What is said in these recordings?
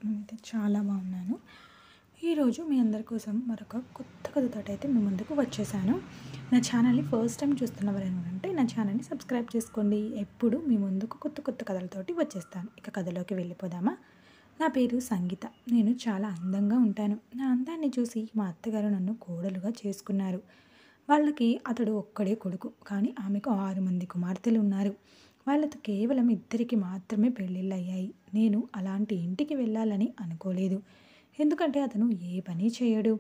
నేనైతే చాలా బాగున్నాను. ఈరోజు మీ అందరి కోసం మరొక కొత్త కథతోటైతే మీ ముందుకు వచ్చేసాను. నా ఛానల్‌ని ఫస్ట్ టైం చూస్తున్నవారైనా ఉంటే నా ఛానల్‌ని సబ్స్క్రైబ్ చేసుకోండి. ఎప్పుడు మీ ముందుకు కొత్త కొత్త కథలతోటి వచ్చేస్తాను. ఇక కథలోకి వెళ్ళిపోదామా? నా పేరు సంగీత. నేను చాలా అందంగా ఉంటాను. నా అందాన్ని చూసి మా అత్తగారు నన్ను కోడలుగా చేసుకున్నారు. వాళ్ళకి అతడు ఒక్కడే కొడుకు. కానీ ఆమెకు 6 మంది కుమార్తెలు ఉన్నారు. వాళ్ళతో కేవలం ఇద్దరికి మాత్రమే పెళ్ళిళ్ళయ్యాయి. నేను అలాంటి ఇంటికి వెళ్ళాలని అనుకోలేదు. ఎందుకంటే అతను ఏ పని చేయడు.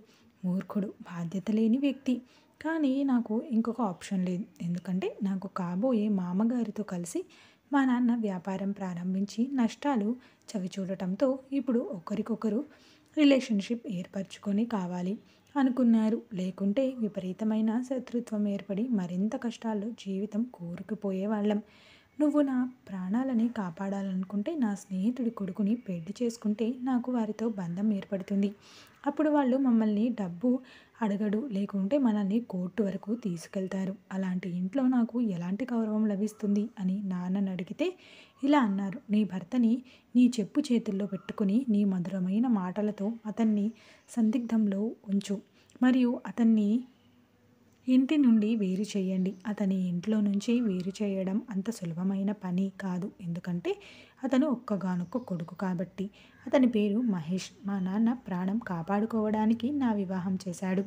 మూర్ఖుడు, బాధ్యత లేని వ్యక్తి. కానీ నాకు ఇంకొక ఆప్షన్ లేదు. ఎందుకంటే నాకు కాబోయే మామగారితో కలిసి మా నాన్న వ్యాపారం ప్రారంభించి నష్టాలు చవిచూడటంతో ఇప్పుడు ఒకరికొకరు రిలేషన్షిప్ ఏర్పరచుకొని కావాలి అనుకున్నారు. లేకుంటే విపరీతమైన శత్రుత్వం ఏర్పడి మరింత కష్టాల్లో జీవితం కూరుకుపోయేవాళ్ళం. నువ్వు నా ప్రాణాలని కాపాడాలనుకుంటే నా స్నేహితుడి కొడుకుని పెళ్లి చేసుకుంటే నాకు వారితో బంధం ఏర్పడుతుంది. అప్పుడు వాళ్ళు మమ్మల్ని డబ్బు అడగడు, లేకుంటే మనల్ని కోర్టు వరకు తీసుకెళ్తారు. అలాంటి ఇంట్లో నాకు ఎలాంటి గౌరవం లభిస్తుంది అని నాన్నని అడిగితే ఇలా అన్నారు. నీ భర్తని నీ చెప్పు చేతుల్లో పెట్టుకుని నీ మధురమైన మాటలతో అతన్ని సందిగ్ధంలో ఉంచు. మరియు అతన్ని ఇంటి నుండి వేరు చేయండి. అతని ఇంట్లో నుంచి వేరు చేయడం అంత సులభమైన పని కాదు. ఎందుకంటే అతను ఒక్కగానొక్క కొడుకు కాబట్టి. అతని పేరు మహేష్. మా నాన్న ప్రాణం కాపాడుకోవడానికి నా వివాహం చేశాడు.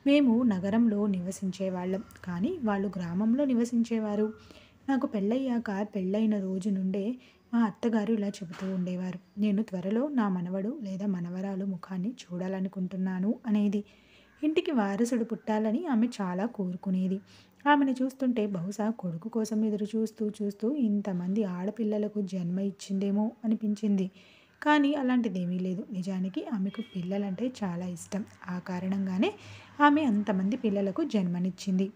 మేము నగరంలో నివసించేవాళ్ళం, కానీ వాళ్ళు గ్రామంలో నివసించేవారు. నాకు పెళ్ళయ్యాక పెళ్ళైన రోజు నుండే మా అత్తగారు ఇలా చెబుతూ ఉండేవారు. నేను త్వరలో నా మనవడు లేదా మనవరాలు ముఖాన్ని చూడాలనుకుంటున్నాను అనేది. ఇంటికి వారసుడు పుట్టాలని ఆమె చాలా కోరుకునేది. ఆమెను చూస్తుంటే బహుశా కొడుకు కోసం ఎదురు చూస్తూ చూస్తూ ఇంతమంది ఆడపిల్లలకు జన్మ ఇచ్చిందేమో అనిపించింది. కానీ అలాంటిదేమీ లేదు. నిజానికి ఆమెకు పిల్లలంటే చాలా ఇష్టం. ఆ కారణంగానే ఆమె అంతమంది పిల్లలకు జన్మనిచ్చింది.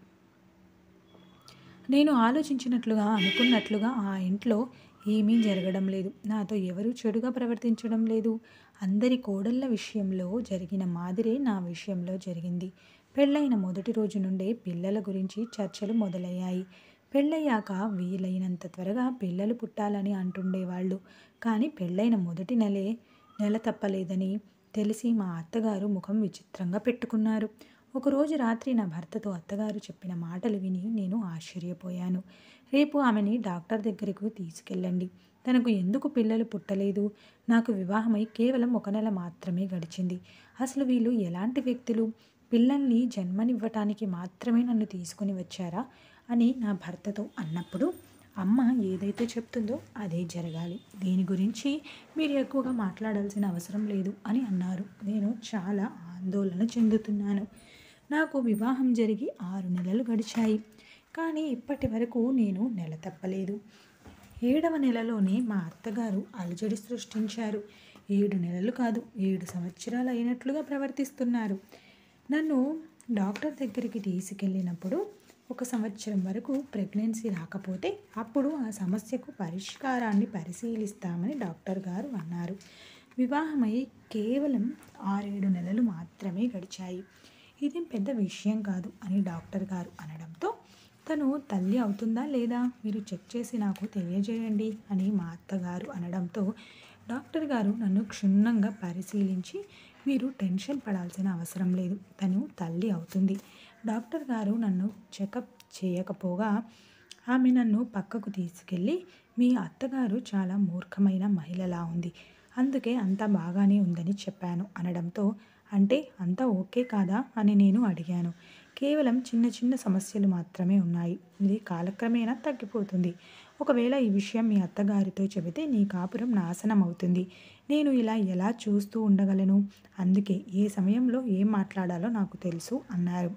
నేను ఆలోచించినట్లుగా, అనుకున్నట్లుగా ఆ ఇంట్లో ఏమీ జరగడం లేదు. నాతో ఎవరూ చెడుగా ప్రవర్తించడం లేదు. అందరి కోడళ్ళ విషయంలో జరిగిన మాదిరే నా విషయంలో జరిగింది. పెళ్ళైన మొదటి రోజు నుండే పిల్లల గురించి చర్చలు మొదలయ్యాయి. పెళ్ళయ్యాక వీలైనంత త్వరగా పిల్లలు పుట్టాలని అంటుండేవాళ్ళు. కానీ పెళ్ళైన మొదటి నెల తప్పలేదని తెలిసి మా అత్తగారు ముఖం విచిత్రంగా పెట్టుకున్నారు. ఒకరోజు రాత్రి నా భర్తతో అత్తగారు చెప్పిన మాటలు విని నేను ఆశ్చర్యపోయాను. రేపు ఆమెని డాక్టర్ దగ్గరకు తీసుకెళ్ళండి. తనకు ఎందుకు పిల్లలు పుట్టలేదు? నాకు వివాహమై కేవలం 1 నెల మాత్రమే గడిచింది. అసలు వీళ్ళు ఎలాంటి వ్యక్తులు? పిల్లల్ని జన్మనివ్వటానికి మాత్రమే నన్ను తీసుకుని వచ్చారా అని నా భర్తతో అన్నప్పుడు, అమ్మ ఏదైతే చెప్తుందో అదే జరగాలి. దీని గురించి మీరు ఎక్కువగా మాట్లాడాల్సిన అవసరం లేదు అని అన్నారు. నేను చాలా ఆందోళన చెందుతున్నాను. నాకు వివాహం జరిగి 6 నెలలు గడిచాయి. కానీ ఇప్పటి వరకు నేను నెల తప్పలేదు. 7వ నెలలోనే మా అత్తగారు అలజడి సృష్టించారు. 7 నెలలు కాదు, 7 సంవత్సరాలు అయినట్లుగా ప్రవర్తిస్తున్నారు. నన్ను డాక్టర్ దగ్గరికి తీసుకెళ్ళినప్పుడు 1 సంవత్సరం వరకు ప్రెగ్నెన్సీ రాకపోతే అప్పుడు ఆ సమస్యకు పరిష్కారాన్ని పరిశీలిస్తామని డాక్టర్ గారు అన్నారు. వివాహమై కేవలం 6-7 నెలలు మాత్రమే గడిచాయి. ఇదేం పెద్ద విషయం కాదు అని డాక్టర్ గారు అనడంతో, తను తల్లి అవుతుందా లేదా మీరు చెక్ చేసి నాకు తెలియజేయండి అని మా అత్తగారు అనడంతో, డాక్టర్ గారు నన్ను క్షుణ్ణంగా పరిశీలించి, మీరు టెన్షన్ పడాల్సిన అవసరం లేదు, తను తల్లి అవుతుంది. డాక్టర్ గారు నన్ను చెకప్ చేయకపోగా ఆమె నన్ను పక్కకు తీసుకెళ్ళి, మీ అత్తగారు చాలా మూర్ఖమైన మహిళలా ఉంది, అందుకే అంతా బాగానే ఉందని చెప్పాను అనడంతో, అంటే అంతా ఓకే కాదా అని నేను అడిగాను. కేవలం చిన్న చిన్న సమస్యలు మాత్రమే ఉన్నాయి. ఇది కాలక్రమేణా తగ్గిపోతుంది. ఒకవేళ ఈ విషయం మీ అత్తగారితో చెబితే నీ కాపురం నాశనం అవుతుంది. నేను ఇలా ఎలా చూస్తూ ఉండగలను? అందుకే ఏ సమయంలో ఏం మాట్లాడాలో నాకు తెలుసు అన్నారు.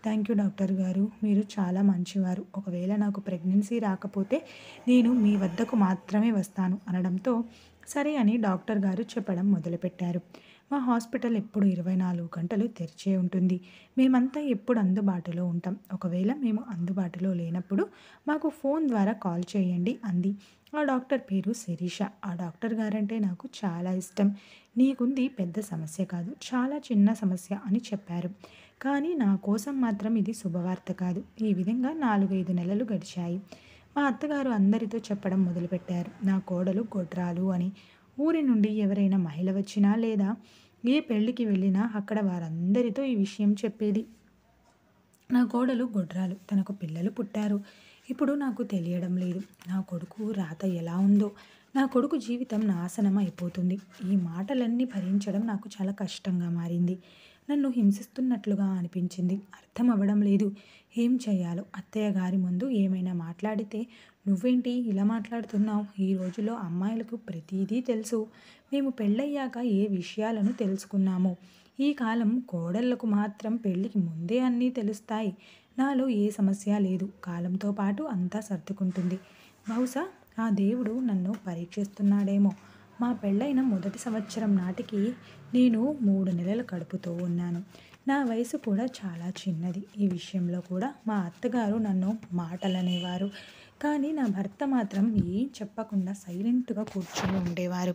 థ్యాంక్ యూ డాక్టర్ గారు, మీరు చాలా మంచివారు. ఒకవేళ నాకు ప్రెగ్నెన్సీ రాకపోతే నేను మీ వద్దకు మాత్రమే వస్తాను అనడంతో, సరే అని డాక్టర్ గారు చెప్పడం మొదలుపెట్టారు. మా హాస్పిటల్ ఎప్పుడు 24 గంటలు తెరిచే ఉంటుంది. మేమంతా ఎప్పుడు అందుబాటులో ఉంటాం. ఒకవేళ మేము అందుబాటులో లేనప్పుడు మాకు ఫోన్ ద్వారా కాల్ చేయండి అంది. ఆ డాక్టర్ పేరు శిరీష. ఆ డాక్టర్ గారంటే నాకు చాలా ఇష్టం. నీకుంది పెద్ద సమస్య కాదు, చాలా చిన్న సమస్య అని చెప్పారు. కానీ నా కోసం మాత్రం ఇది శుభవార్త కాదు. ఈ విధంగా 4-5 నెలలు గడిచాయి. మా అత్తగారు అందరితో చెప్పడం మొదలుపెట్టారు, నా కోడలు గొడ్రాలు అని. ఊరి నుండి ఎవరైనా మహిళ వచ్చినా లేదా ఏ పెళ్ళికి వెళ్ళినా అక్కడ వారందరితో ఈ విషయం చెప్పేది. నా కోడలు గొడ్రాలు. తనకు పిల్లలు పుట్టారు. ఇప్పుడు నాకు తెలియడం లేదు. నా కొడుకు రాత ఎలా ఉందో. నా కొడుకు జీవితం నాశనం అయిపోతుంది. ఈ మాటలన్నీ భరించడం నాకు చాలా కష్టంగా మారింది. నన్ను హింసిస్తున్నట్లుగా అనిపించింది. అర్థం అవ్వడం లేదు. ఏం చేయాలో? అత్తయ్య గారి ముందు ఏమైనా మాట్లాడితే, నువ్వేంటి ఇలా మాట్లాడుతున్నావు? ఈ రోజుల్లో అమ్మాయిలకు ప్రతీదీ తెలుసు. మేము పెళ్ళయ్యాక ఏ విషయాలను తెలుసుకున్నామో. ఈ కాలం కోడళ్ళకు మాత్రం పెళ్ళికి ముందే అన్నీ తెలుస్తాయి. నాలో ఏ సమస్య లేదు. కాలంతో పాటు అంతా సర్దుకుంటుంది. బహుశా ఆ దేవుడు నన్ను పరీక్షిస్తున్నాడేమో. మా పెళ్ళైన మొదటి సంవత్సరం నాటికి నేను 3 నెలల కడుపుతో ఉన్నాను. నా వయసు కూడా చాలా చిన్నది. ఈ విషయంలో కూడా మా అత్తగారు నన్ను మాటలనేవారు. కానీ నా భర్త మాత్రం ఏం చెప్పకుండా సైలెంట్‌గా కూర్చొని ఉండేవారు.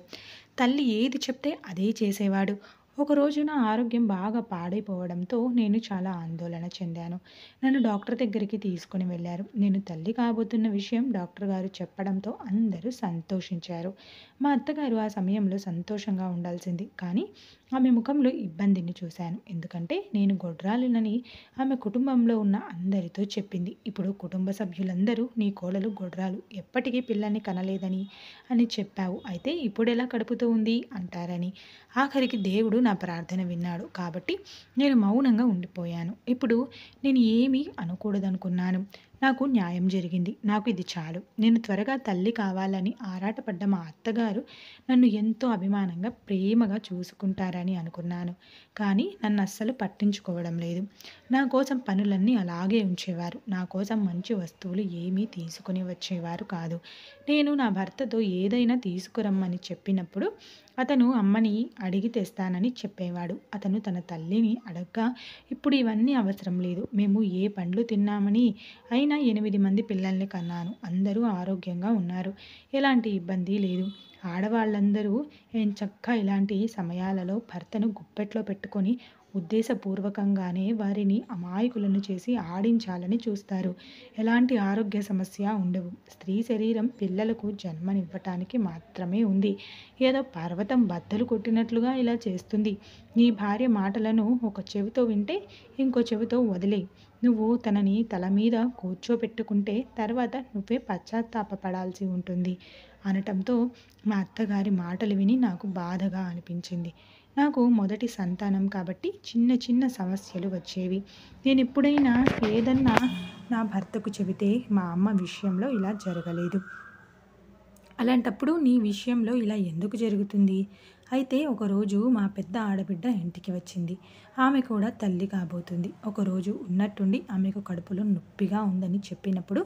తల్లి ఏది చెప్తే అదే చేసేవాడు. ఒకరోజు నా ఆరోగ్యం బాగా పాడైపోవడంతో నేను చాలా ఆందోళన చెందాను. నన్ను డాక్టర్ దగ్గరికి తీసుకొని వెళ్లారు. నేను తల్లి కాబోతున్న విషయం డాక్టర్ గారు చెప్పడంతో అందరూ సంతోషించారు. మా అత్తగారు ఆ సమయంలో సంతోషంగా ఉండాల్సింది. కానీ ఆమె ముఖంలో ఇబ్బందిని చూశాను. ఎందుకంటే నేను గొడ్రాలినని ఆమె కుటుంబంలో ఉన్న అందరితో చెప్పింది. ఇప్పుడు కుటుంబ సభ్యులందరూ నీ కోడలు గొడ్రాలు, ఎప్పటికీ పిల్లల్ని కనలేదని అని చెప్పావు. అయితే ఇప్పుడెలా కడుపుతో ఉంది అంటారని. ఆఖరికి దేవుడు నా ప్రార్థన విన్నాడు. కాబట్టి నేను మౌనంగా ఉండిపోయాను. ఇప్పుడు నేను ఏమీ అనకూడదనుకున్నాను. నాకు న్యాయం జరిగింది. నాకు ఇది చాలు. నేను త్వరగా తల్లి కావాలని ఆరాటపడ్డ మా అత్తగారు నన్ను ఎంతో అభిమానంగా, ప్రేమగా చూసుకుంటారని అనుకున్నాను. కానీ నన్ను అస్సలు పట్టించుకోవడం లేదు. నా కోసం పనులన్నీ అలాగే ఉంచేవారు. నా కోసం మంచి వస్తువులు ఏమీ తీసుకొని వచ్చేవారు కాదు. నేను నా భర్తతో ఏదైనా తీసుకురమ్మని చెప్పినప్పుడు అతను అమ్మని అడిగి తెస్తానని చెప్పేవాడు. అతను తన తల్లిని అడగ్గా, ఇప్పుడు ఇవన్నీ అవసరం లేదు. మేము ఏ పండ్లు తిన్నామని అయినా 8 మంది పిల్లల్ని కన్నాను. అందరూ ఆరోగ్యంగా ఉన్నారు. ఎలాంటి ఇబ్బంది లేదు. ఆడవాళ్ళందరూ ఎంచక్కా ఇలాంటి సమయాలలో భర్తను గుప్పెట్లో పెట్టుకొని ఉద్దేశపూర్వకంగానే వారిని అమాయకులను చేసి ఆడించాలని చూస్తారు. ఎలాంటి ఆరోగ్య సమస్య ఉండవు. స్త్రీ శరీరం పిల్లలకు జన్మనివ్వటానికి మాత్రమే ఉంది. ఏదో పర్వతం బద్దలు కొట్టినట్లుగా ఇలా చేస్తుంది. నీ భార్య మాటలను ఒక చెవితో వింటే ఇంకో చెవితో వదిలేయ్. నువ్వు తనని తల మీద కూర్చోపెట్టుకుంటే తర్వాత నువ్వే పశ్చాత్తాపపడాల్సి ఉంటుంది అనటంతో మా అత్తగారి మాటలు విని నాకు బాధగా అనిపించింది. నాకు మొదటి సంతానం కాబట్టి చిన్న చిన్న సమస్యలు వచ్చేవి. నేను ఎప్పుడైనా ఏదన్నా నా భర్తకు చెబితే మా అమ్మ విషయంలో ఇలా జరగలేదు. అలాంటప్పుడు నీ విషయంలో ఇలా ఎందుకు జరుగుతుంది? అయితే ఒకరోజు మా పెద్ద ఆడబిడ్డ ఇంటికి వచ్చింది. ఆమె కూడా తల్లి కాబోతుంది. ఒకరోజు ఉన్నట్టుండి ఆమెకు కడుపులో నొప్పిగా ఉందని చెప్పినప్పుడు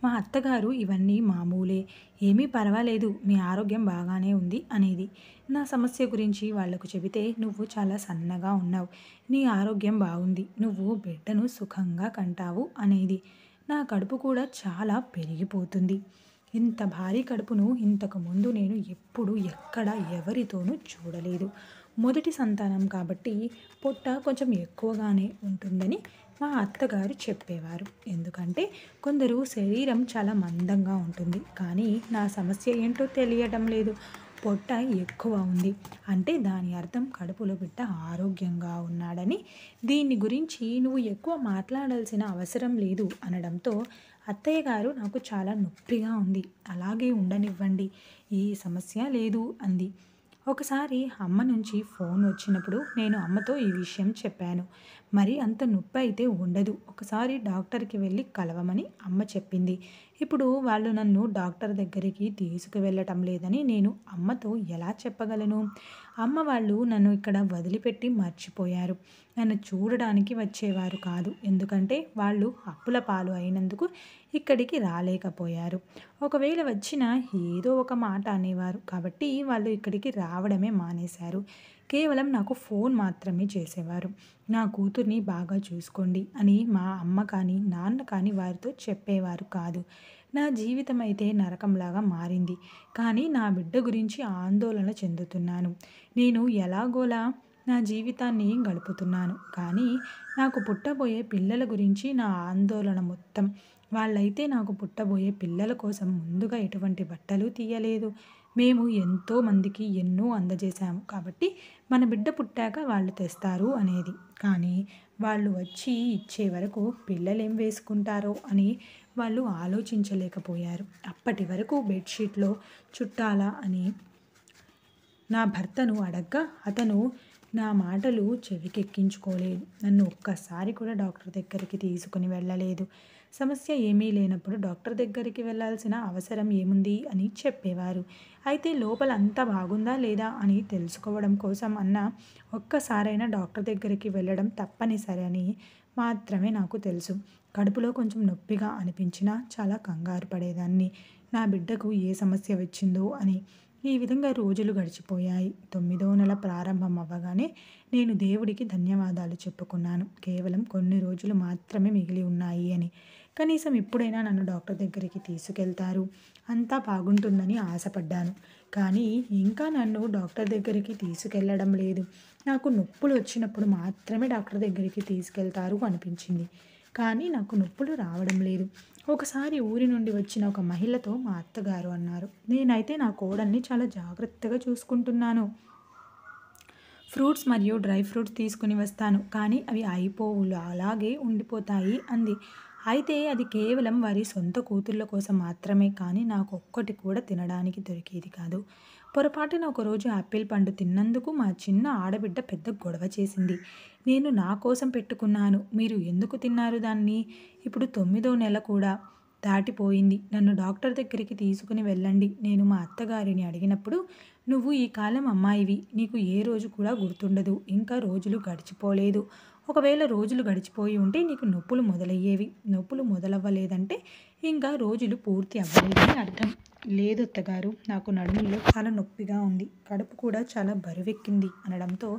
మా అత్తగారు ఇవన్నీ మామూలే, ఏమీ పర్వాలేదు, మీ ఆరోగ్యం బాగానే ఉంది అనేది. నా సమస్య గురించి వాళ్లకు చెబితే నువ్వు చాలా సన్నగా ఉన్నావు, నీ ఆరోగ్యం బాగుంది, నువ్వు బిడ్డను సుఖంగా కంటావు అనేది. నా కడుపు కూడా చాలా పెరిగిపోతుంది. ఇంత భారీ కడుపును ఇంతకుముందు నేను ఎప్పుడు ఎక్కడ ఎవరితోనూ చూడలేదు. మొదటి సంతానం కాబట్టి పొట్ట కొంచెం ఎక్కువగానే ఉంటుందని మా అత్తగారు చెప్పేవారు. ఎందుకంటే కొందరు శరీరం చాలా మందంగా ఉంటుంది. కానీ నా సమస్య ఏంటో తెలియడం లేదు. పొట్ట ఎక్కువ ఉంది అంటే దాని అర్థం కడుపులో బిడ్డ ఆరోగ్యంగా ఉన్నాడని. దీన్ని గురించి నువ్వు ఎక్కువ మాట్లాడాల్సిన అవసరం లేదు అనడంతో అత్తయ్య గారు నాకు చాలా నొప్పిగా ఉంది, అలాగే ఉండనివ్వండి, ఏ సమస్య లేదు అంది. ఒకసారి అమ్మ నుంచి ఫోన్ వచ్చినప్పుడు నేను అమ్మతో ఈ విషయం చెప్పాను. మరి అంత నొప్పి అయితే ఉండదు, ఒకసారి డాక్టర్కి వెళ్ళి కలవమని అమ్మ చెప్పింది. ఇప్పుడు వాళ్ళు నన్ను డాక్టర్ దగ్గరికి తీసుకువెళ్ళటం లేదని నేను అమ్మతో ఎలా చెప్పగలను? అమ్మ వాళ్ళు నన్ను ఇక్కడ వదిలిపెట్టి మర్చిపోయారు. నన్ను చూడడానికి వచ్చేవారు కాదు. ఎందుకంటే వాళ్ళు అప్పుల పాలు అయినందుకు ఇక్కడికి రాలేకపోయారు. ఒకవేళ వచ్చినా ఏదో ఒక మాట అనేవారు. కాబట్టి వాళ్ళు ఇక్కడికి రావడమే మానేశారు. కేవలం నాకు ఫోన్ మాత్రమే చేసేవారు. నా కూతుర్ని బాగా చూసుకోండి అని మా అమ్మ కానీ నాన్న కానీ వారితో చెప్పేవారు కాదు. నా జీవితం అయితే నరకంలాగా మారింది. కానీ నా బిడ్డ గురించి ఆందోళన చెందుతున్నాను. నేను ఎలాగోలా నా జీవితాన్ని గడుపుతున్నాను. కానీ నాకు పుట్టబోయే పిల్లల గురించి నా ఆందోళన మొత్తం. వాళ్ళైతే నాకు పుట్టబోయే పిల్లల కోసం ముందుగా ఎటువంటి బట్టలు తీయలేదు. మేము ఎంతోమందికి ఎన్నో అందజేశాము కాబట్టి మన బిడ్డ పుట్టాక వాళ్ళు తెస్తారు అనేది. కానీ వాళ్ళు వచ్చి ఇచ్చే వరకు పిల్లలేం వేసుకుంటారో అని వాళ్ళు ఆలోచించలేకపోయారు. అప్పటి వరకు బెడ్షీట్లో చుట్టాలా అని నా భర్తను అడగ్గా అతను నా మాటలు చెవికెక్కించుకోలేదు. నన్ను ఒక్కసారి కూడా డాక్టర్ దగ్గరికి తీసుకుని వెళ్ళలేదు. సమస్య ఏమీ లేనప్పుడు డాక్టర్ దగ్గరికి వెళ్ళాల్సిన అవసరం ఏముంది అని చెప్పేవారు. అయితే లోపల అంతా బాగుందా లేదా అని తెలుసుకోవడం కోసం ఒక్కసారైనా డాక్టర్ దగ్గరికి వెళ్ళడం తప్పనిసరి అని మాత్రమే నాకు తెలుసు. కడుపులో కొంచెం నొప్పిగా అనిపించినా చాలా కంగారు పడేదాన్ని. నా బిడ్డకు ఏ సమస్య వచ్చిందో అని. ఈ విధంగా రోజులు గడిచిపోయాయి. 9వ నెల ప్రారంభం అవ్వగానే నేను దేవుడికి ధన్యవాదాలు చెప్పుకున్నాను. కేవలం కొన్ని రోజులు మాత్రమే మిగిలి ఉన్నాయి అని. కనీసం ఇప్పుడైనా నన్ను డాక్టర్ దగ్గరికి తీసుకెళ్తారు, అంతా బాగుంటుందని ఆశపడ్డాను. కానీ ఇంకా నన్ను డాక్టర్ దగ్గరికి తీసుకెళ్లడం లేదు. నాకు నొప్పులు వచ్చినప్పుడు మాత్రమే డాక్టర్ దగ్గరికి తీసుకెళ్తారు అనిపించింది. కానీ నాకు నొప్పులు రావడం లేదు. ఒకసారి ఊరి నుండి వచ్చిన ఒక మహిళతో మా అత్తగారు అన్నారు, నేనైతే నా కోడల్ని చాలా జాగ్రత్తగా చూసుకుంటున్నాను. ఫ్రూట్స్ మరియు డ్రై ఫ్రూట్స్ తీసుకుని వస్తాను, కానీ అవి అయిపోవు, అలాగే ఉండిపోతాయి అంది. అయితే అది కేవలం వారి సొంత కూతుళ్ళ కోసం మాత్రమే, కానీ నాకు ఒక్కటి కూడా తినడానికి దొరికేది కాదు. పొరపాటున ఒకరోజు యాపిల్ పండు తిన్నందుకు మా చిన్న ఆడబిడ్డ పెద్ద గొడవ చేసింది. నేను నా కోసం పెట్టుకున్నాను, మీరు ఎందుకు తిన్నారు దాన్ని? ఇప్పుడు 9వ నెల కూడా దాటిపోయింది. నన్ను డాక్టర్ దగ్గరికి తీసుకుని వెళ్ళండి. నేను మా అత్తగారిని అడిగినప్పుడు, నువ్వు ఈ కాలం అమ్మాయివి, నీకు ఏ రోజు కూడా గుర్తుండదు, ఇంకా రోజులు గడిచిపోలేదు. ఒకవేళ రోజులు గడిచిపోయి ఉంటే నీకు నొప్పులు మొదలయ్యేవి. నొప్పులు మొదలవ్వలేదంటే ఇంకా రోజులు పూర్తి అవ్వలేదని అర్థం. లేదు అత్తగారు, నాకు నడుములో చాలా నొప్పిగా ఉంది, కడుపు కూడా చాలా బరువెక్కింది అనడంతో,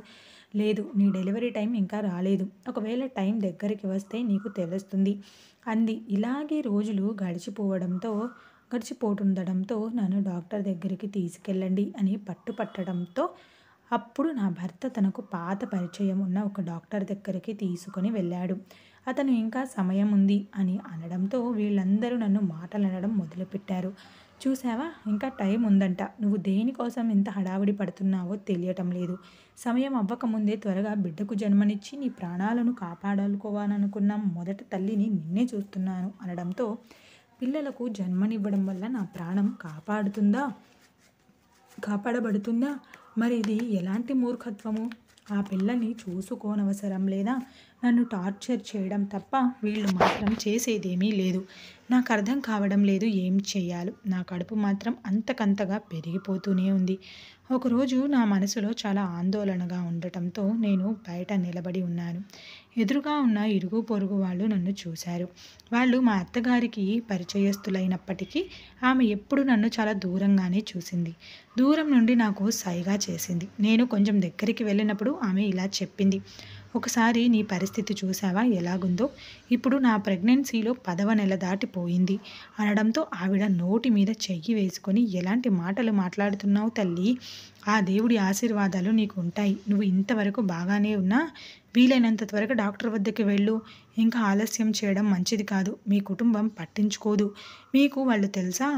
లేదు, నీ డెలివరీ టైం ఇంకా రాలేదు, ఒకవేళ టైం దగ్గరికి వస్తే నీకు తెలుస్తుంది అంది. ఇలాగే రోజులు గడిచిపోతుండడంతో నన్ను డాక్టర్ దగ్గరికి తీసుకెళ్ళండి అని పట్టుపట్టడంతో అప్పుడు నా భర్త తనకు పాత పరిచయం ఉన్న ఒక డాక్టర్ దగ్గరికి తీసుకొని వెళ్ళాడు. అతను ఇంకా సమయం ఉంది అని అనడంతో వీళ్ళందరూ నన్ను మాటలనడం మొదలుపెట్టారు. చూసావా, ఇంకా టైం ఉందంట, నువ్వు దేనికోసం ఇంత హడావిడి పడుతున్నావో తెలియటం లేదు. సమయం అవ్వకముందే త్వరగా బిడ్డకు జన్మనిచ్చి నీ ప్రాణాలను కాపాడుకోవాలనుకున్న మొదటి తల్లిని నిన్నే చూస్తున్నాను అనడంతో, పిల్లలకు జన్మనివ్వడం వల్ల నా ప్రాణం కాపాడబడుతుందా? మరి ఇది ఎలాంటి మూర్ఖత్వము? ఆ పిల్లని చూసుకోనవసరం లేదా? నన్ను టార్చర్ చేయడం తప్ప వీళ్ళు మాత్రం చేసేదేమీ లేదు. నాకు అర్థం కావడం లేదు ఏం చేయాలో. నా కడుపు మాత్రం అంతకంతగా పెరిగిపోతూనే ఉంది. ఒకరోజు నా మనసులో చాలా ఆందోళనగా ఉండటంతో నేను బయట నిలబడి ఉన్నాను. ఎదురుగా ఉన్న ఇరుగు పొరుగు వాళ్ళు నన్ను చూశారు. వాళ్ళు మా అత్తగారికి పరిచయస్తులైనప్పటికీ ఆమె ఎప్పుడు నన్ను చాలా దూరంగానే చూసింది. దూరం నుండి నాకు సైగా చేసింది. నేను కొంచెం దగ్గరికి వెళ్ళినప్పుడు ఆమె ఇలా చెప్పింది, ఒకసారి నీ పరిస్థితి చూసావా ఎలాగుందో? ఇప్పుడు నా ప్రెగ్నెన్సీలో 10వ నెల దాటిపోయింది అనడంతో ఆవిడ నోటి మీద చెయ్యి వేసుకొని, ఎలాంటి మాటలు మాట్లాడుతున్నావు తల్లి? ఆ దేవుడి ఆశీర్వాదాలు నీకు ఉంటాయి. నువ్వు ఇంతవరకు బాగానే ఉన్నా వీలైనంత త్వరగా డాక్టర్ వద్దకు వెళ్ళు. ఇంకా ఆలస్యం చేయడం మంచిది కాదు. మీ కుటుంబం పట్టించుకోదు. మీకు వాళ్ళు తెలుసా?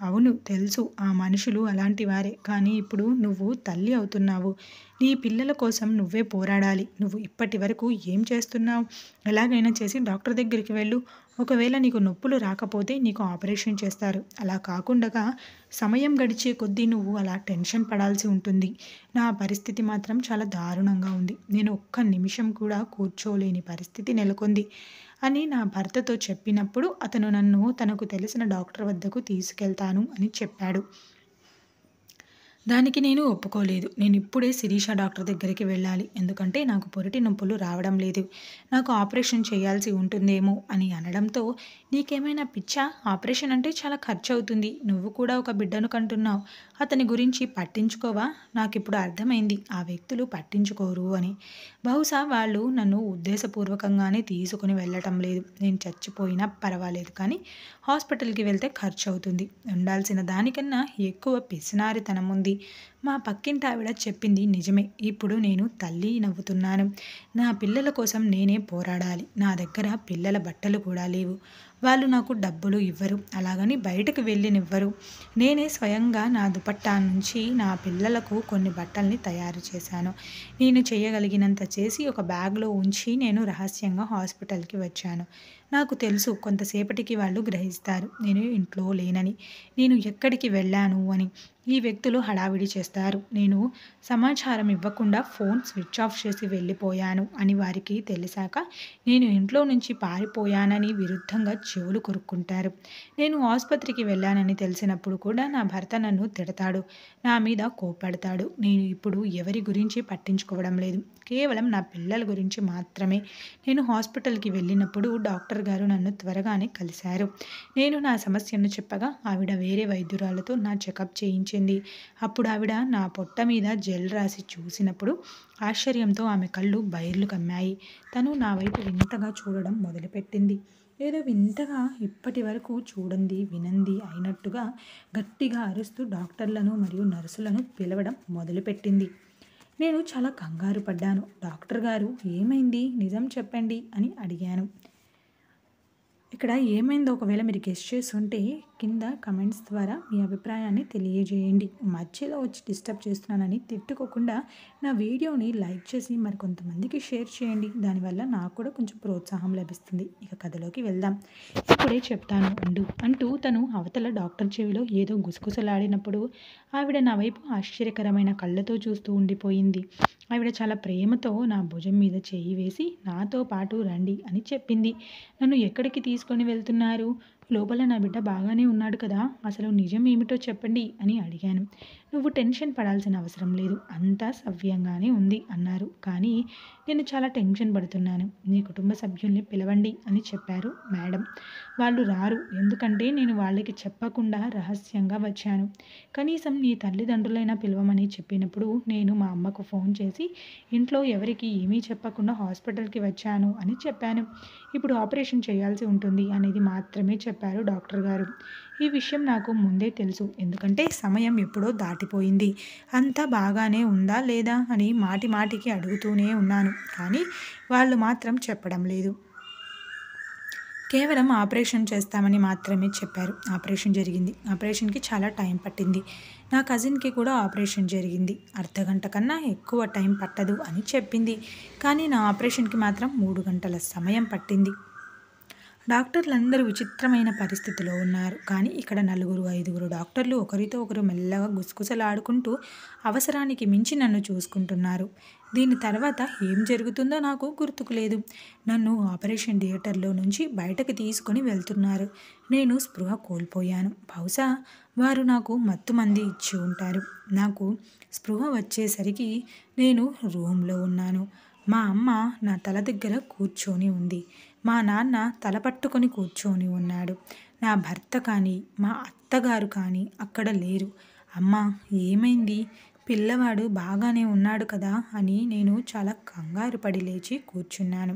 అవును తెలుసు, ఆ మనుషులు అలాంటి వారే. కానీ ఇప్పుడు నువ్వు తల్లి అవుతున్నావు. నీ పిల్లల కోసం నువ్వే పోరాడాలి. నువ్వు ఇప్పటి వరకు ఏం చేస్తున్నావు? ఎలాగైనా చేసి డాక్టర్ దగ్గరికి వెళ్ళు. ఒకవేళ నీకు నొప్పులు రాకపోతే నీకు ఆపరేషన్ చేస్తారు. అలా కాకుండా సమయం గడిచే కొద్దీ నువ్వు అలా టెన్షన్ పడాల్సి ఉంటుంది. నా పరిస్థితి మాత్రం చాలా దారుణంగా ఉంది. నేను ఒక్క నిమిషం కూడా కూర్చోలేని పరిస్థితి నెలకొంది అని నా భర్తతో చెప్పినప్పుడు అతను నన్ను తనకు తెలిసిన డాక్టర్ వద్దకు తీసుకెళ్తాను అని చెప్పాడు. దానికి నేను ఒప్పుకోలేదు. నేను ఇప్పుడే శిరీష డాక్టర్ దగ్గరికి వెళ్ళాలి. ఎందుకంటే నాకు పొరిటి నొప్పులు రావడం లేదు. నాకు ఆపరేషన్ చేయాల్సి ఉంటుందేమో అని అనడంతో, నీకేమైనా పిచ్చా? ఆపరేషన్ అంటే చాలా ఖర్చు అవుతుంది. నువ్వు కూడా ఒక బిడ్డను కంటున్నావు. అతని గురించి పట్టించుకోవా? నాకిప్పుడు అర్థమైంది ఆ వ్యక్తులు పట్టించుకోరు అని. బహుశా వాళ్ళు నన్ను ఉద్దేశపూర్వకంగానే తీసుకుని వెళ్ళటం లేదు. నేను చచ్చిపోయినా పర్వాలేదు, కానీ హాస్పిటల్కి వెళ్తే ఖర్చు అవుతుంది. ఉండాల్సిన దానికన్నా ఎక్కువ పిసినారితనం ఉంది. మా పక్కింటి ఆవిడ చెప్పింది నిజమే. ఇప్పుడు నేను తల్లి నవ్వుతున్నాను. నా పిల్లల కోసం నేనే పోరాడాలి. నా దగ్గర పిల్లల బట్టలు కూడా లేవు. వాళ్ళు నాకు డబ్బులు ఇవ్వరు. అలాగని బయటకు వెళ్ళనివ్వరు. నేనే స్వయంగా నా దుపట్టా నుంచి నా పిల్లలకు కొన్ని బట్టల్ని తయారు చేశాను. నేను చేయగలిగినంత చేసి ఒక బ్యాగ్లో ఉంచి నేను రహస్యంగా హాస్పిటల్కి వచ్చాను. నాకు తెలుసు కొంతసేపటికి వాళ్ళు గ్రహిస్తారు నేను ఇంట్లో లేనని, నేను ఎక్కడికి వెళ్ళాను అని. ఈ వ్యక్తులు హడావిడి చేస్తారు. నేను సమాచారం ఇవ్వకుండా ఫోన్ స్విచ్ ఆఫ్ చేసి వెళ్ళిపోయాను అని వారికి తెలిసాక నేను ఇంట్లో నుంచి పారిపోయానని విరుద్ధంగా చెవులు కొరుక్కుంటారు. నేను ఆసుపత్రికి వెళ్ళానని తెలిసినప్పుడు కూడా నా భర్త నన్ను తిడతాడు, నా మీద కోప్పడతాడు. నేను ఇప్పుడు ఎవరి గురించి పట్టించుకోవడం లేదు. కేవలం నా పిల్లల గురించి మాత్రమే. నేను హాస్పిటల్కి వెళ్ళినప్పుడు డాక్టర్ గారు నన్ను త్వరగానే కలిశారు. నేను నా సమస్యను చెప్పగా ఆవిడ వేరే వైద్యురాలతో నా చెకప్ చేయించింది. అప్పుడు ఆవిడ నా పొట్ట మీద జెల్ రాసి చూసినప్పుడు ఆశ్చర్యంతో ఆమె కళ్ళు బైర్లు కమ్మాయి. తను నా వైపు వింతగా చూడడం మొదలుపెట్టింది. ఏదో వింతగా ఇప్పటి వరకు చూడంది వినంది అయినట్టుగా గట్టిగా అరుస్తూ డాక్టర్లను మరియు నర్సులను పిలవడం మొదలుపెట్టింది. నేను చాలా కంగారు పడ్డాను. డాక్టర్ గారు ఏమైంది, నిజం చెప్పండి అని అడిగాను. ఇక్కడ ఏమైందో ఒకవేళ మీరు గెస్ చేస్తుంటే కింద కమెంట్స్ ద్వారా మీ అభిప్రాయాన్ని తెలియజేయండి. మధ్యలో వచ్చి డిస్టర్బ్ చేస్తున్నానని తిట్టుకోకుండా నా వీడియోని లైక్ చేసి మరి కొంతమందికి షేర్ చేయండి. దానివల్ల నాకు కూడా కొంచెం ప్రోత్సాహం లభిస్తుంది. ఇక కథలోకి వెళ్దాం. ఇప్పుడే చెప్తాను అంటూ తను అవతల డాక్టర్ చెవిలో ఏదో గుసగుసలాడినప్పుడు ఆవిడ నా వైపు ఆశ్చర్యకరమైన కళ్ళతో చూస్తూ ఉండిపోయింది. ఆవిడ చాలా ప్రేమతో నా భుజం మీద చేయి వేసి నాతో పాటు రండి అని చెప్పింది. నన్ను ఎక్కడికి తీసుకొని వెళ్తున్నారు? లోపల నా బిడ్డ బాగానే ఉన్నాడు కదా, అసలు నిజం ఏమిటో చెప్పండి అని అడిగాను. నువ్వు టెన్షన్ పడాల్సిన అవసరం లేదు, అంతా సవ్యంగానే ఉంది అన్నారు. కానీ నేను చాలా టెన్షన్ పడుతున్నాను. నీ కుటుంబ సభ్యుల్ని పిలవండి అని చెప్పారు మేడం. వాళ్ళు రారు, ఎందుకంటే నేను వాళ్ళకి చెప్పకుండా రహస్యంగా వచ్చాను. కనీసం నీ తల్లిదండ్రులైనా పిలవమని చెప్పినప్పుడు నేను మా అమ్మకు ఫోన్ చేసి ఇంట్లో ఎవరికి ఏమీ చెప్పకుండా హాస్పిటల్కి వచ్చాను అని చెప్పాను. ఇప్పుడు ఆపరేషన్ చేయాల్సి ఉంటుంది అనేది మాత్రమే చెప్పారు డాక్టర్ గారు. ఈ విషయం నాకు ముందే తెలుసు, ఎందుకంటే సమయం ఎప్పుడో దాటిపోయింది. అంతా బాగానే ఉందా లేదా అని మాటి మాటికి అడుగుతూనే ఉన్నాను. కానీ వాళ్ళు మాత్రం చెప్పడం లేదు. కేవలం ఆపరేషన్ చేస్తామని మాత్రమే చెప్పారు. ఆపరేషన్ జరిగింది. ఆపరేషన్కి చాలా టైం పట్టింది. నా కజిన్కి కూడా ఆపరేషన్ జరిగింది. అర్ధగంట కన్నా ఎక్కువ టైం పట్టదు అని చెప్పింది. కానీ నా ఆపరేషన్కి మాత్రం 3 గంటల సమయం పట్టింది. డాక్టర్లందరూ విచిత్రమైన పరిస్థితిలో ఉన్నారు. కానీ ఇక్కడ 4-5 డాక్టర్లు ఒకరితో ఒకరు మెల్లగా గుసగుసలాడుకుంటూ అవసరానికి మించి నన్ను చూసుకుంటున్నారు. దీని తర్వాత ఏం జరుగుతుందో నాకు గుర్తుకు లేదు. నన్ను ఆపరేషన్ థియేటర్లో నుంచి బయటకు తీసుకొని వెళ్తున్నారు. నేను స్పృహ కోల్పోయాను. బహుశా వారు నాకు మత్తుమంది ఇచ్చి ఉంటారు. నాకు స్పృహ వచ్చేసరికి నేను రూమ్లో ఉన్నాను. మా అమ్మ నా తల దగ్గర కూర్చొని ఉంది. మా నాన్న తల పట్టుకొని కూర్చొని ఉన్నాడు. నా భర్త కానీ మా అత్తగారు కానీ అక్కడ లేరు. అమ్మ ఏమైంది, పిల్లవాడు బాగానే ఉన్నాడు కదా అని నేను చాలా కంగారు పడి లేచి కూర్చున్నాను.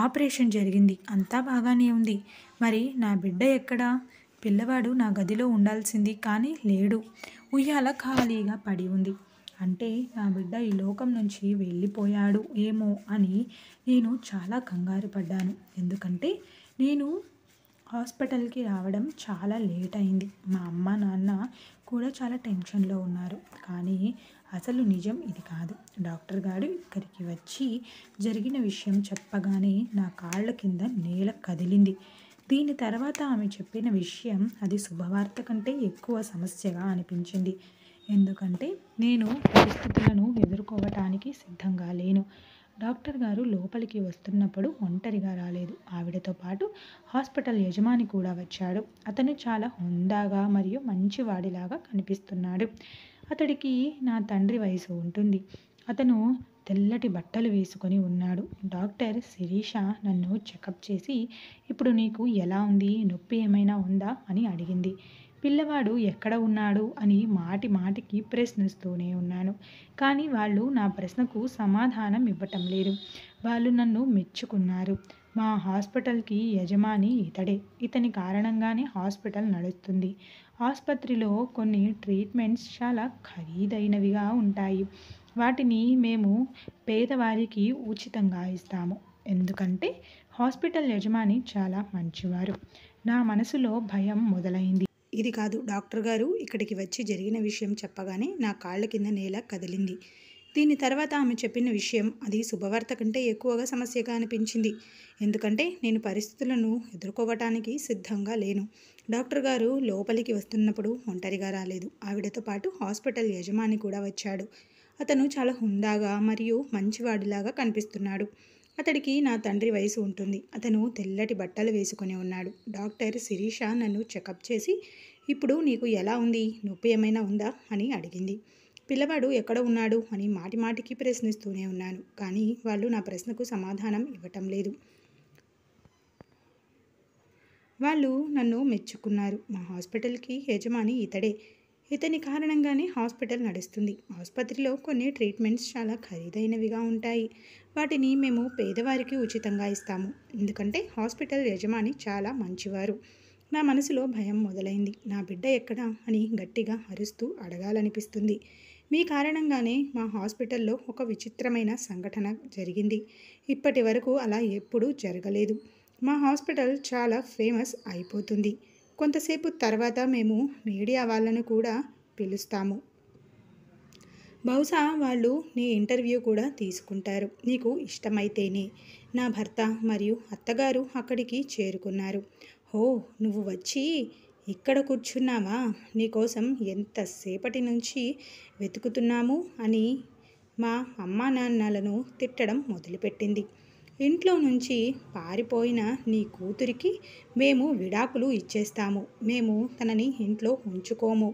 ఆపరేషన్ జరిగింది, అంతా బాగానే ఉంది. మరి నా బిడ్డ ఎక్కడా? పిల్లవాడు నా గదిలో ఉండాల్సింది కానీ లేడు. ఉయ్యాల ఖాళీగా పడి ఉంది. అంటే నా బిడ్డ ఈ లోకం నుంచి వెళ్ళిపోయాడు ఏమో అని నేను చాలా కంగారు పడ్డాను. ఎందుకంటే నేను హాస్పిటల్కి రావడం చాలా లేట్ అయింది. మా అమ్మ నాన్న కూడా చాలా టెన్షన్లో ఉన్నారు. కానీ అసలు నిజం ఇది కాదు. డాక్టర్ గారు ఇక్కడికి వచ్చి జరిగిన విషయం చెప్పగానే నా కాళ్ళ కింద నేల కదిలింది. దీని తర్వాత ఆమె చెప్పిన విషయం అది శుభవార్త కంటే ఎక్కువ సమస్యగా అనిపించింది. ఎందుకంటే నేను పరిస్థితులను ఎదుర్కోవటానికి సిద్ధంగా లేను. డాక్టర్ గారు లోపలికి వస్తున్నప్పుడు ఒంటరిగా రాలేదు. ఆవిడతో పాటు హాస్పిటల్ యజమాని కూడా వచ్చాడు. అతను చాలా హుందాగా మరియు మంచివాడిలాగా కనిపిస్తున్నాడు. అతడికి నా తండ్రి వయసు ఉంటుంది. అతను తెల్లటి బట్టలు వేసుకొని ఉన్నాడు. డాక్టర్ శిరీష నన్ను చెకప్ చేసి ఇప్పుడు నీకు ఎలా ఉంది, నొప్పి ఏమైనా ఉందా అని అడిగింది. పిల్లవాడు ఎక్కడ ఉన్నాడు అని మాటి మాటికి ప్రశ్నిస్తూనే ఉన్నాను. కానీ వాళ్ళు నా ప్రశ్నకు సమాధానం ఇవ్వటం లేదు. వాళ్ళు నన్ను మెచ్చుకున్నారు. మా హాస్పిటల్‌కి యజమాని ఇతడే. ఇతని కారణంగానే హాస్పిటల్ నడుస్తుంది. ఆస్పత్రిలో కొన్ని ట్రీట్మెంట్స్ చాలా ఖరీదైనవిగా ఉంటాయి. వాటిని మేము పేదవారికి ఉచితంగా ఇస్తాము. ఎందుకంటే హాస్పిటల్ యజమాని చాలా మంచివారు. నా మనసులో భయం మొదలైంది. ఇది కాదు డాక్టర్ గారు ఇక్కడికి వచ్చి జరిగిన విషయం చెప్పగానే నా కాళ్ళ కింద నేల కదిలింది. దీని తర్వాత ఆమె చెప్పిన విషయం అది శుభవార్త కంటే ఎక్కువగా సమస్యగా అనిపించింది. ఎందుకంటే నేను పరిస్థితులను ఎదుర్కోవటానికి సిద్ధంగా లేను. డాక్టర్ గారు లోపలికి వస్తున్నప్పుడు ఒంటరిగా రాలేదు. ఆవిడతో పాటు హాస్పిటల్ యజమాని కూడా వచ్చాడు. అతను చాలా హుందాగా మరియు మంచివాడిలాగా కనిపిస్తున్నాడు. అతడికి నా తండ్రి వయసు ఉంటుంది. అతను తెల్లటి బట్టలు వేసుకొని ఉన్నాడు. డాక్టర్ శిరీష నన్ను చెకప్ చేసి, ఇప్పుడు నీకు ఎలా ఉంది? నొప్పి ఏమైనా ఉందా? అని అడిగింది. పిల్లవాడు ఎక్కడ ఉన్నాడు? అని మాటిమాటికి ప్రశ్నిస్తూనే ఉన్నాను. కానీ వాళ్ళు నా ప్రశ్నకు సమాధానం ఇవ్వటం లేదు. వాళ్ళు నన్ను మెచ్చుకున్నారు. మా హాస్పిటల్‌కి యజమాని ఇతడే. ఇతని కారణంగానే హాస్పిటల్ నడుస్తుంది. ఆసుపత్రిలో కొన్ని ట్రీట్మెంట్స్ చాలా ఖరీదైనవిగా ఉంటాయి. వాటిని మేము పేదవారికి ఉచితంగా ఇస్తాము. ఎందుకంటే హాస్పిటల్ యజమాని చాలా మంచివారు. నా మనసులో భయం మొదలైంది. నా బిడ్డ ఎక్కడా? అని గట్టిగా అరుస్తూ అడగాలనిపిస్తుంది. మీ కారణంగానే మా హాస్పిటల్‌లో ఒక విచిత్రమైన సంఘటన జరిగింది. ఇప్పటి వరకు అలా ఎప్పుడూ జరగలేదు. మా హాస్పిటల్ చాలా ఫేమస్ అయిపోతుంది. కొంతసేపు తర్వాత మేము మీడియా వాళ్ళను కూడా పిలుస్తాము. బహుశా వాళ్ళు నీ ఇంటర్వ్యూ కూడా తీసుకుంటారు. నీకు ఇష్టమైతేనే. నా భర్త మరియు అత్తగారు అక్కడికి చేరుకున్నారు. ఓ, నువ్వు వచ్చి ఇక్కడ కూర్చున్నావా? నీకోసం ఎంతసేపటి నుంచి వెతుకుతున్నాము అని మా అమ్మానాన్నలను తిట్టడం మొదలుపెట్టింది. ఇంట్లో నుంచి పారిపోయిన నీ కూతురికి మేము విడాకులు ఇచ్చేస్తాము. మేము తనని ఇంట్లో ఉంచుకోము.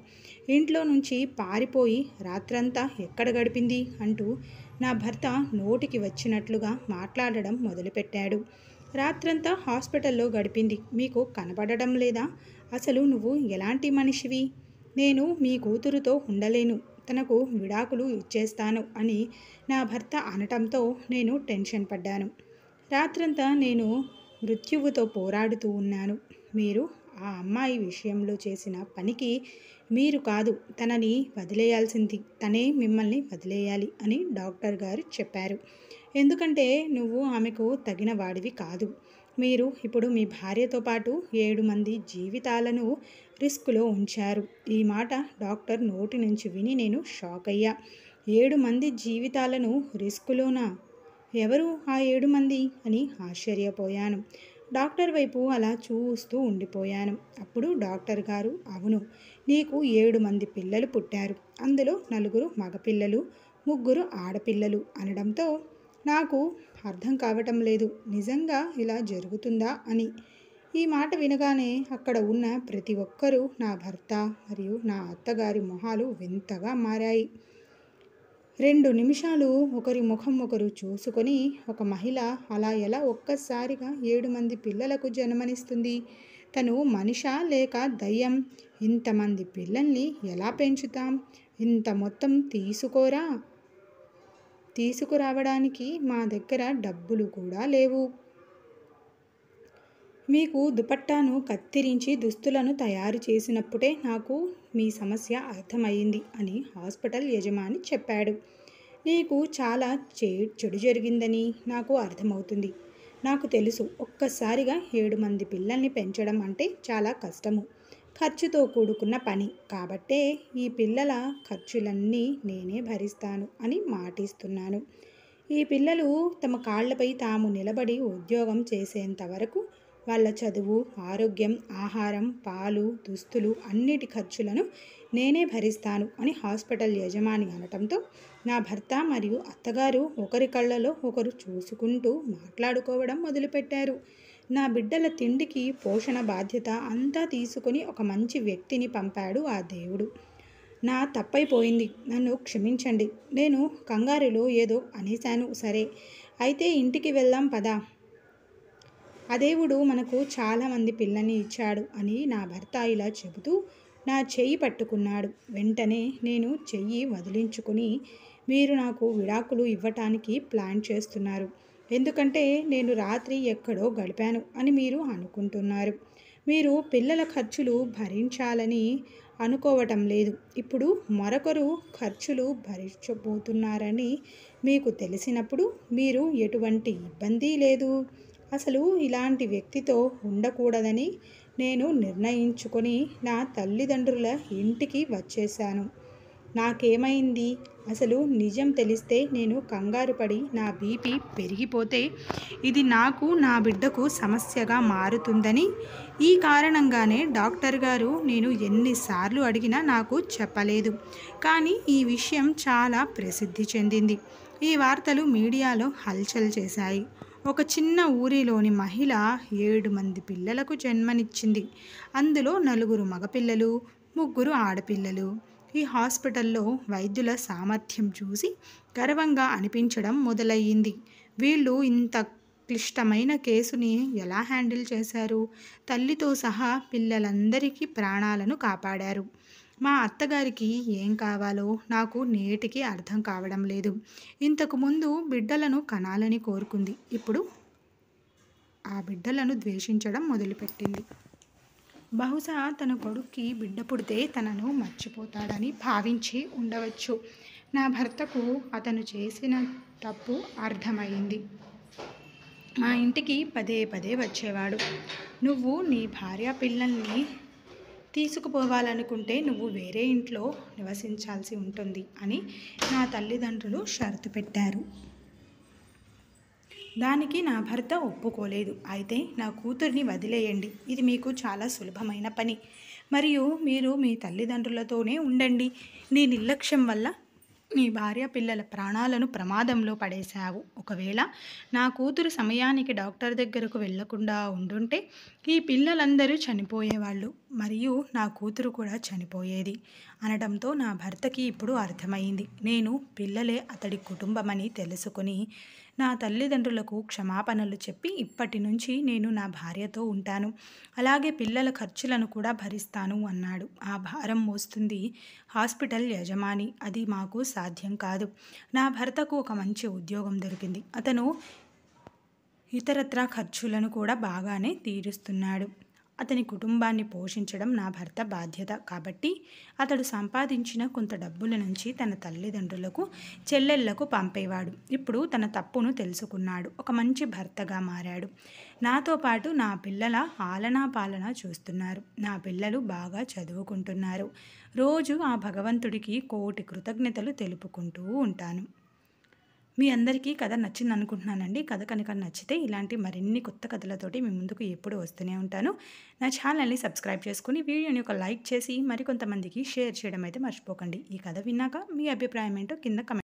ఇంట్లో నుంచి పారిపోయి రాత్రంతా ఎక్కడ గడిపింది అంటూ నా భర్త నోటికి వచ్చినట్లుగా మాట్లాడడం మొదలుపెట్టాడు. రాత్రంతా హాస్పిటల్లో గడిపింది. మీకు కనపడడం లేదా? అసలు నువ్వు ఎలాంటి మనిషివి? నేను మీ కూతురుతో ఉండలేను. తనకు విడాకులు ఇచ్చేస్తాను అని నా భర్త అనటంతో నేను టెన్షన్ పడ్డాను. రాత్రంతా నేను మృత్యువుతో పోరాడుతూ ఉన్నాను. మీరు ఆ అమ్మాయి విషయంలో చేసిన పనికి మీరు కాదు తనని వదిలేయాల్సింది. తనే మిమ్మల్ని వదిలేయాలి అని డాక్టర్ గారు చెప్పారు. ఎందుకంటే నువ్వు ఆమెకు తగిన వాడివి కాదు. మీరు ఇప్పుడు మీ భార్యతో పాటు 7 మంది జీవితాలను రిస్కులో ఉంచారు. ఈ మాట డాక్టర్ నోటి నుంచి విని నేను షాక్ అయ్యా. 7 మంది జీవితాలను రిస్కులోనా? ఎవరు ఆ 7 మంది అని ఆశ్చర్యపోయాను. డాక్టర్ వైపు అలా చూస్తూ ఉండిపోయాను. అప్పుడు డాక్టర్ గారు, అవును, నీకు 7 మంది పిల్లలు పుట్టారు. అందులో 4 మగపిల్లలు, 3 ఆడపిల్లలు అనడంతో నాకు అర్థం కావటం లేదు. నిజంగా ఇలా జరుగుతుందా అని. ఈ మాట వినగానే అక్కడ ఉన్న ప్రతి ఒక్కరూ, నా భర్త మరియు నా అత్తగారి మొహాలు వింతగా మారాయి. 2 నిమిషాలు ఒకరి ముఖం ఒకరు చూసుకొని, ఒక మహిళ అలా ఎలా ఒక్కసారిగా 7 మంది పిల్లలకు జన్మనిస్తుంది? తను మనిషా లేక దయ్యం? ఇంతమంది పిల్లల్ని ఎలా పెంచుతాం? ఇంత మొత్తం తీసుకురావడానికి మా దగ్గర డబ్బులు కూడా లేవు. మీకు దుపట్టాను కత్తిరించి దుస్తులను తయారు చేసినప్పుడే నాకు మీ సమస్య అర్థమైంది అని హాస్పిటల్ యజమాని చెప్పాడు. నీకు చాలా చెడు జరిగిందని నాకు అర్థమవుతుంది. నాకు తెలుసు, ఒక్కసారిగా 7 మంది పిల్లల్ని పెంచడం అంటే చాలా కష్టము, ఖర్చుతో కూడుకున్న పని. కాబట్టే ఈ పిల్లల ఖర్చులన్నీ నేనే భరిస్తాను అని మాటిస్తున్నాను. ఈ పిల్లలు తమ కాళ్లపై తాము నిలబడి ఉద్యోగం చేసేంత వరకు వాళ్ళ చదువు, ఆరోగ్యం, ఆహారం, పాలు, దుస్తులు అన్నిటి ఖర్చులను నేనే భరిస్తాను అని హాస్పిటల్ యజమాని అనటంతో నా భర్త మరియు అత్తగారు ఒకరి కళ్ళలో ఒకరు చూసుకుంటూ మాట్లాడుకోవడం మొదలుపెట్టారు. నా బిడ్డల తిండికి పోషణ బాధ్యత అంతా తీసుకొని ఒక మంచి వ్యక్తిని పంపాడు ఆ దేవుడు. నా తప్పైపోయింది. నన్ను క్షమించండి. నేను కంగారులో ఏదో అనేశాను. సరే, అయితే ఇంటికి వెళ్దాం పదా. ఆ దేవుడు మనకు చాలామంది పిల్లల్ని ఇచ్చాడు అని నా భర్త ఇలా చెబుతూ నా చెయ్యి పట్టుకున్నాడు. వెంటనే నేను చెయ్యి వదిలించుకుని, మీరు నాకు విడాకులు ఇవ్వటానికి ప్లాన్ చేస్తున్నారు. ఎందుకంటే నేను రాత్రి ఎక్కడో గడిపాను అని మీరు అనుకుంటున్నారు. మీరు పిల్లల ఖర్చులు భరించాలని అనుకోవటం లేదు. ఇప్పుడు మరొకరు ఖర్చులు భరించబోతున్నారని మీకు తెలిసినప్పుడు మీరు ఎటువంటి ఇబ్బంది లేదు. అసలు ఇలాంటి వ్యక్తితో ఉండకూడదని నేను నిర్ణయించుకొని నా తల్లిదండ్రుల ఇంటికి వచ్చేశాను. నాకేమైంది? అసలు నిజం తెలిస్తే నేను కంగారు పడి నా బీపీ పెరిగిపోతే ఇది నాకు నా బిడ్డకు సమస్యగా మారుతుందని ఈ కారణంగానే డాక్టర్ గారు నేను ఎన్నిసార్లు అడిగినా నాకు చెప్పలేదు. కానీ ఈ విషయం చాలా ప్రసిద్ధి చెందింది. ఈ వార్తలు మీడియాలో హల్చల్ చేశాయి. ఒక చిన్న ఊరిలోని మహిళ 7 మంది పిల్లలకు జన్మనిచ్చింది. అందులో 4 మగపిల్లలు, 3 ఆడపిల్లలు. ఈ హాస్పిటల్లో వైద్యుల సామర్థ్యం చూసి గర్వంగా అనిపించడం మొదలయ్యింది. వీళ్ళు ఇంత క్లిష్టమైన కేసుని ఎలా హ్యాండిల్ చేశారు? తల్లితో సహా పిల్లలందరికీ ప్రాణాలను కాపాడారు. మా అత్తగారికి ఏం కావాలో నాకు నేటికి అర్థం కావడం లేదు. ఇంతకుముందు బిడ్డలను కనాలని కోరుకుంది. ఇప్పుడు ఆ బిడ్డలను ద్వేషించడం మొదలుపెట్టింది. బహుశా తన కొడుక్కి బిడ్డ పుడితే తనను మర్చిపోతాడని భావించి ఉండవచ్చు. నా భర్తకు అతను చేసిన తప్పు అర్థమైంది. మా ఇంటికి పదే పదే వచ్చేవాడు. నువ్వు నీ భార్య పిల్లల్ని తీసుకుపోవాలనుకుంటే నువ్వు వేరే ఇంట్లో నివసించాల్సి ఉంటుంది అని నా తల్లిదండ్రులు షరతు పెట్టారు. దానికి నా భర్త ఒప్పుకోలేదు. అయితే నా కూతుర్ని వదిలేయండి. ఇది మీకు చాలా సులభమైన పని. మరియు మీరు మీ తల్లిదండ్రులతోనే ఉండండి. నీ నిర్లక్ష్యం వల్ల నీ భార్య పిల్లల ప్రాణాలను ప్రమాదంలో పడేశావు. ఒకవేళ నా కూతురు సమయానికి డాక్టర్ దగ్గరకు వెళ్లకుండా ఉండుంటే ఈ పిల్లలందరూ చనిపోయేవాళ్ళు మరియు నా కూతురు కూడా చనిపోయేది అనడంతో నా భర్తకి ఇప్పుడు అర్థమైంది. నేను పిల్లలే అతడి కుటుంబమని తెలుసుకుని నా తల్లిదండ్రులకు క్షమాపణలు చెప్పి ఇప్పటి నుంచి నేను నా భార్యతో ఉంటాను. అలాగే పిల్లల ఖర్చులను కూడా భరిస్తాను అన్నాడు. ఆ భారం మోస్తుంది హాస్పిటల్ యజమాని. అది మాకు సాధ్యం కాదు. నా భర్తకు ఒక మంచి ఉద్యోగం దొరికింది. అతను ఇతరత్రా ఖర్చులను కూడా బాగానే తీరుస్తున్నాడు. అతని కుటుంబాన్ని పోషించడం నా భర్త బాధ్యత. కాబట్టి అతడు సంపాదించిన కొంత డబ్బుల నుంచి తన తల్లిదండ్రులకు, చెల్లెళ్లకు పంపేవాడు. ఇప్పుడు తన తప్పును తెలుసుకున్నాడు. ఒక మంచి భర్తగా మారాడు. నాతో పాటు నా పిల్లల ఆలనా పాలన చూస్తున్నారు. నా పిల్లలు బాగా చదువుకుంటున్నారు. రోజు ఆ భగవంతుడికి కోటి కృతజ్ఞతలు తెలుపుకుంటూ ఉంటాను. మీ అందరికీ కథ నచ్చింది అనుకుంటున్నానండి. కథ కనుక నచ్చితే ఇలాంటి మరిన్ని కొత్త కథలతోటి మీ ముందుకు ఎప్పుడు వస్తూనే ఉంటాను. నా ఛానల్ని సబ్స్క్రైబ్ చేసుకుని వీడియోని ఒక లైక్ చేసి మరికొంతమందికి షేర్ చేయడం అయితే మర్చిపోకండి. ఈ కథ విన్నాక మీ అభిప్రాయం ఏంటో కింద కమెంట్